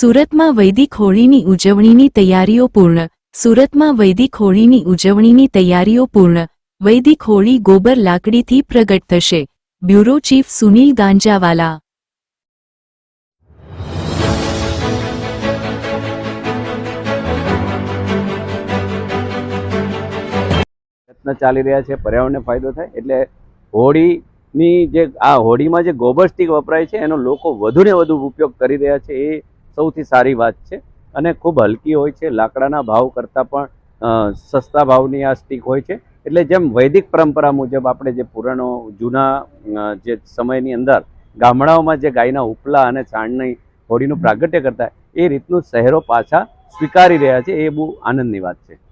સુરતમાં વૈદિક હોળીની ઉજવણીની તૈયારીઓ પૂર્ણ. સુરતમાં વૈદિક હોળીની ઉજવણીની તૈયારીઓ પૂર્ણ. વૈદિક હોળી ગોબર લાકડીથી પ્રગટ થશે. Bureau chief Sunil Ganjawala. પ્રયત્ન ચાલી રહ્યા છે પર્યાવરણને ફાયદો થાય એટલે હોળીની જે આ હોળીમાં જે ગોબર સ્ટીક વપરાય છે એનો લોકો વધુ ને વધુ ઉપયોગ કરી રહ્યા છે એ સૌથી સારી વાત છે અને ખૂબ હલકી હોય છે. લાકડાના ભાવ કરતાં પણ સસ્તા ભાવની આ સ્ટીક હોય છે. એટલે જેમ વૈદિક પરંપરા મુજબ આપણે જે પુરાણો જૂના જે સમયની અંદર ગામડાઓમાં જે ગાયના ઉપલા અને છાણની હોળીનું પ્રાગટ્ય કરતા એ રીતનું શહેરો પાછા સ્વીકારી રહ્યા છે. એ બહુ આનંદની વાત છે.